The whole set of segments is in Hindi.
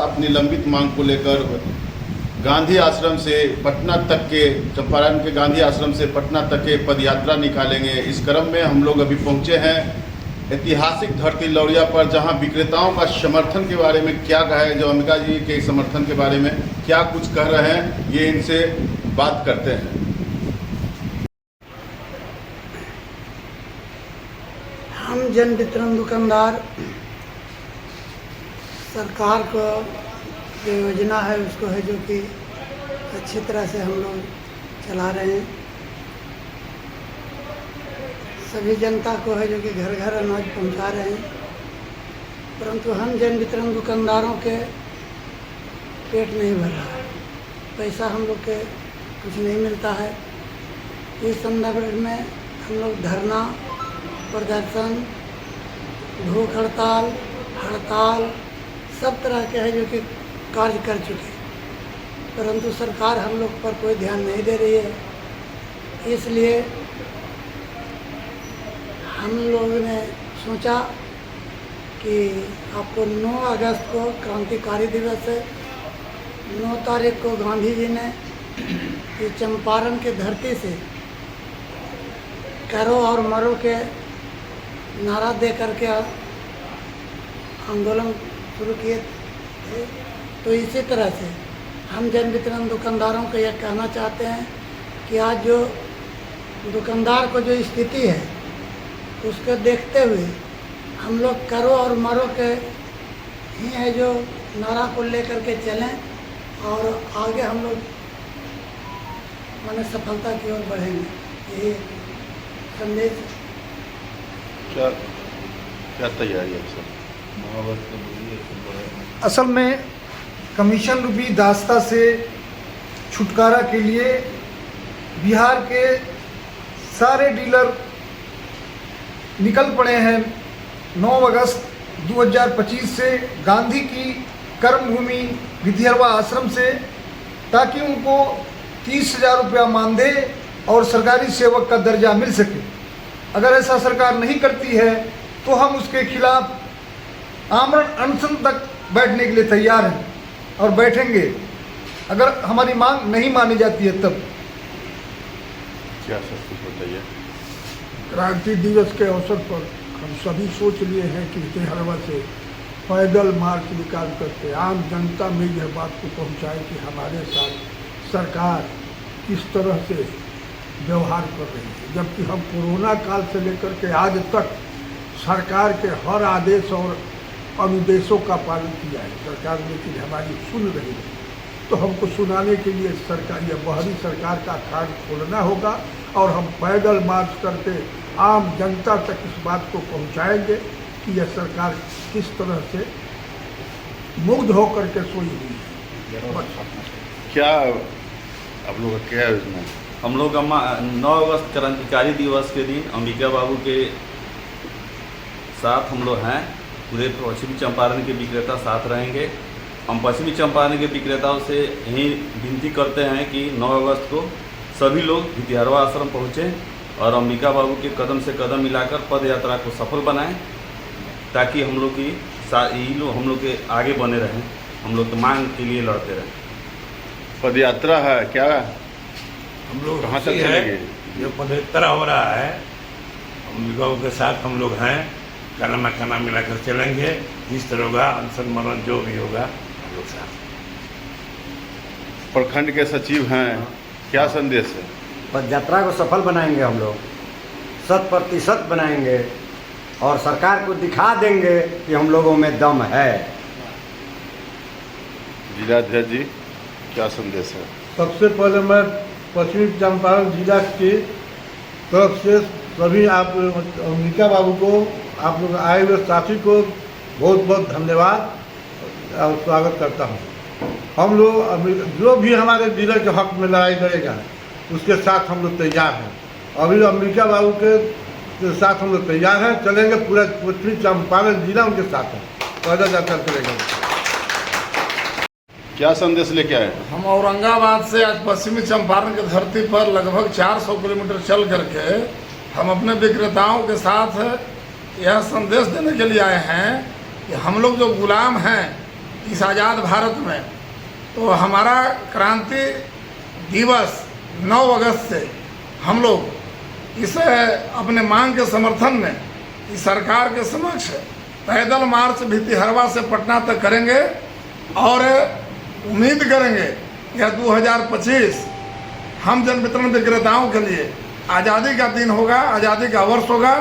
अपनी लंबित मांग को लेकर गांधी आश्रम से पटना तक के, चंपारण के गांधी आश्रम से पटना तक के पद यात्रा निकालेंगे। इस क्रम में हम लोग अभी पहुंचे हैं ऐतिहासिक धरती लौरिया पर, जहां विक्रेताओं का समर्थन के बारे में क्या कहा है, जो अंबिका जी के समर्थन के बारे में क्या कुछ कह रहे हैं, ये इनसे बात करते हैं। हम जन वितरण दुकानदार सरकार को जो योजना है उसको है जो कि अच्छी तरह से हम लोग चला रहे हैं। सभी जनता को है जो कि घर घर अनाज पहुंचा रहे हैं, परंतु हम जन वितरण दुकानदारों के पेट नहीं भर रहा है, पैसा हम लोग के कुछ नहीं मिलता है। इस संदर्भ में हम लोग धरना, प्रदर्शन, भूख हड़ताल, हड़ताल सब तरह के है जो कि कार्य कर चुके, परंतु सरकार हम लोग पर कोई ध्यान नहीं दे रही है। इसलिए हम लोगों ने सोचा कि आपको 9 अगस्त को क्रांतिकारी दिवस है। 9 तारीख को गांधी जी ने ये चंपारण के धरती से करो और मरो के नारा दे करके आंदोलन शुरू किए थे। तो इसी तरह से हम जन वितरण दुकानदारों को यह कहना चाहते हैं कि आज जो दुकानदार को जो स्थिति है उसको देखते हुए हम लोग करो और मरो के ही है जो नारा को लेकर के चलें और आगे हम लोग माने सफलता की ओर बढ़ेंगे। यही संदेश। क्या तैयारी है सर? असल में कमीशन रूपी दास्ता से छुटकारा के लिए बिहार के सारे डीलर निकल पड़े हैं 9 अगस्त 2025 से गांधी की कर्मभूमि विधिहरवा आश्रम से, ताकि उनको 30,000 रुपया मानदेय और सरकारी सेवक का दर्जा मिल सके। अगर ऐसा सरकार नहीं करती है तो हम उसके खिलाफ आमरण अनशन तक बैठने के लिए तैयार हैं और बैठेंगे अगर हमारी मांग नहीं मानी जाती है तब। क्या सब कुछ बताइए। क्रांति दिवस के अवसर पर हम सभी सोच लिए हैं कि विधिहरवा से पैदल मार्च निकाल करके आम जनता में यह बात को पहुंचाए कि हमारे साथ सरकार किस तरह से व्यवहार कर रही है, जबकि हम कोरोना काल से लेकर के आज तक सरकार के हर आदेश और अनुदेशों का पालन किया है सरकार, लेकिन हमारी सुन रही है। तो हमको सुनाने के लिए सरकार या बाहरी सरकार का खान खोलना होगा और हम पैदल मार्च करके आम जनता तक इस बात को पहुंचाएंगे कि यह सरकार किस तरह से मुग्ध होकर के सोई हुई है। क्या आप लोग का क्या है इसमें? हम लोग 9 अगस्त क्रांतिकारी दिवस के दिन अंबिका बाबू के साथ हम लोग हैं। पूरे पश्चिमी चंपारण के विक्रेता साथ रहेंगे। हम पश्चिमी चंपारण के विक्रेताओं से यही विनती करते हैं कि 9 अगस्त को सभी लोग विधिहरवा आश्रम पहुँचें और अंबिका बाबू के कदम से कदम मिलाकर पद यात्रा को सफल बनाएं, ताकि हम लोग हम लोग के आगे बने रहें, हम लोग की मांग के लिए लड़ते रहें। पद यात्रा है क्या? हम लोग कहाँ तक चलेंगे? जो पदयात्रा हो रहा है अंबिका बाबू के साथ हम लोग हैं, खाना मिलाकर चलेंगे। जिस तरह होगा अनशन मरण जो भी होगा हम लोग साथ। प्रखंड के सचिव हैं, क्या संदेश है? पद यात्रा को सफल बनाएंगे, हम लोग 100% बनाएंगे और सरकार को दिखा देंगे कि हम लोगों में दम है। जिलाध्यक्ष जी, क्या संदेश है? सबसे पहले मैं पश्चिमी चंपारण जिला की तरफ से सभी आप अंबिका बाबू को, आप लोग आए हुए साथी को बहुत बहुत धन्यवाद और स्वागत करता हूँ। हम लोग जो भी हमारे जिले के हक में लड़ाई लड़ेगा उसके साथ हम लोग तैयार हैं। अभी अंबिका बाबू के साथ हम लोग तैयार हैं, चलेंगे। पूरा पश्चिमी चंपारण जिला उनके साथ है, पैदल यात्रा चलेंगे। क्या संदेश लेके आए? हम औरंगाबाद से आज पश्चिमी चंपारण की धरती पर लगभग 400 किलोमीटर चल करके हम अपने विक्रेताओं के साथ यह संदेश देने के लिए आए हैं कि हम लोग जो गुलाम हैं इस आज़ाद भारत में। तो हमारा क्रांति दिवस 9 अगस्त से हम लोग इस अपने मांग के समर्थन में इस सरकार के समक्ष पैदल मार्च भितिहरवा से पटना तक करेंगे और उम्मीद करेंगे कि 2025 हम जन वितरण विक्रेताओं के लिए आज़ादी का दिन होगा, आज़ादी का वर्ष होगा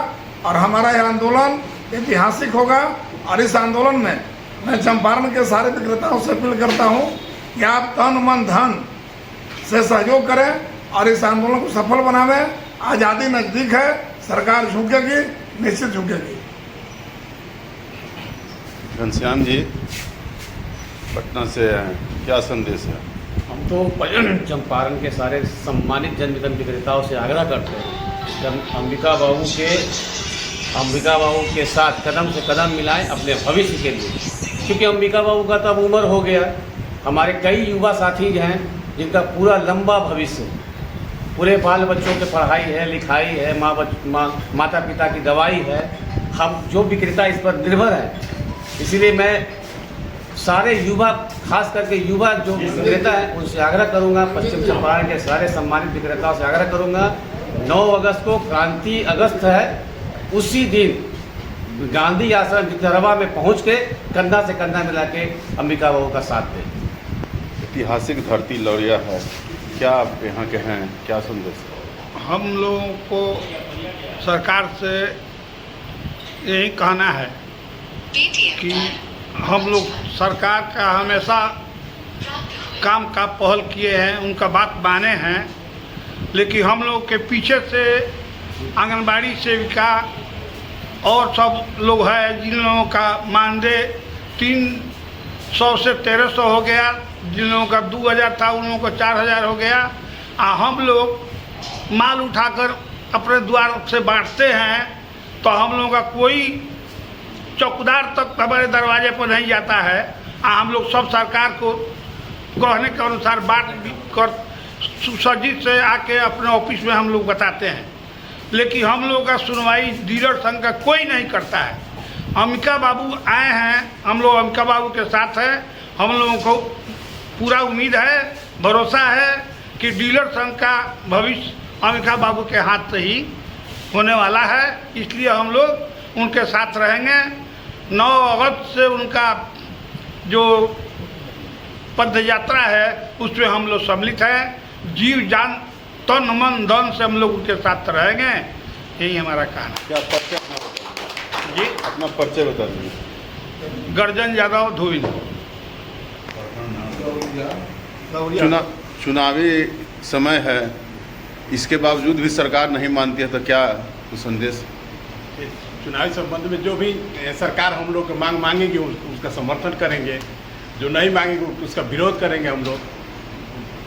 और हमारा यह आंदोलन ऐतिहासिक होगा। और इस आंदोलन में मैं चंपारण के सारे विक्रेताओं से अपील करता हूं कि आप तन मन धन से सहयोग करें और इस आंदोलन को सफल बनावें। आज़ादी नज़दीक है, सरकार झुकेगी, निश्चित झुकेगी। घनश्याम जी पटना से क्या संदेश है? हम तो चंपारण के सारे सम्मानित जन वितरण विक्रेताओं से आग्रह करते हैं जब अंबिका बाबू के साथ कदम से कदम मिलाएं अपने भविष्य के लिए, क्योंकि अंबिका बाबू का तब उम्र हो गया। हमारे कई युवा साथी हैं जिनका पूरा लंबा भविष्य, पूरे बाल बच्चों की पढ़ाई है, लिखाई है, माता पिता की दवाई है, हम जो विक्रेता इस पर निर्भर है। इसीलिए मैं सारे युवा, खास करके युवा जो विक्रेता है उनसे आग्रह करूंगा, पश्चिम चंपारण के सारे सम्मानित विक्रेताओं से आग्रह करूंगा, 9 अगस्त को क्रांति अगस्त है, उसी दिन गांधी आश्रम भितिहरवा में पहुंच के कंधा से कंधा मिला के अंबिका बाबू का साथ दें। ऐतिहासिक धरती लौरिया है, क्या आप यहाँ के हैं, क्या संदेश? हम लोगों को सरकार से यही कहना है कि हम लोग सरकार का हमेशा काम का पहल किए हैं, उनका बात माने हैं, लेकिन हम लोग के पीछे से आंगनबाड़ी सेविका और सब लोग हैं जिन लोगों का मानदेय 300 से 1300 हो गया, जिन लोगों का 2000 था उन लोगों को 4000 हो गया। हम लोग माल उठाकर अपने द्वार से बांटते हैं तो हम लोगों का कोई चौकीदार तक हमारे दरवाजे पर नहीं जाता है। हम लोग सब सरकार को कहने के अनुसार बांट कर सुसज्जित से आके अपने ऑफिस में हम लोग बताते हैं, लेकिन हम लोगों का सुनवाई डीलर संघ का कोई नहीं करता है। अंबिका बाबू आए हैं, हम लोग अंबिका बाबू के साथ हैं। हम लोगों को पूरा उम्मीद है, भरोसा है कि डीलर संघ का भविष्य अंबिका बाबू के हाथ से ही होने वाला है, इसलिए हम लोग उनके साथ रहेंगे। 9 अगस्त से उनका जो पद यात्रा है उसमें हम लोग सम्मिलित हैं। जीव जान तन मन धन से हम लोग उनके साथ रहेंगे, यही हमारा कहना है। क्या परिचय अपना बता जी, अपना परिचय बता दीजिए। गर्जन यादव धोबिन। चुनावी समय है, इसके बावजूद भी सरकार नहीं मानती है, तो क्या कुछ संदेश? चुनावी संबंध में जो भी सरकार हम लोग मांग मांगेगी उसका समर्थन करेंगे, जो नहीं मांगेगी उसका विरोध करेंगे हम लोग।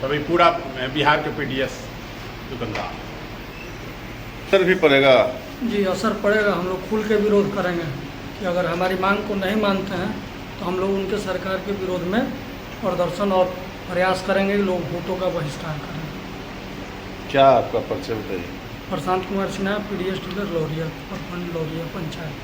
तभी पूरा बिहार के पीडीएस दुकानदार असर भी पड़ेगा। जी असर पड़ेगा, हम लोग खुल के विरोध करेंगे कि अगर हमारी मांग को नहीं मानते हैं तो हम लोग उनके सरकार के विरोध में प्रदर्शन और प्रयास करेंगे, लोग वोटों का बहिष्कार करेंगे। क्या आपका परिचय बताइए? प्रशांत कुमार सिन्हा, पीडीएस डीलर लौरिया, प्रखंड लौरिया पंचायत।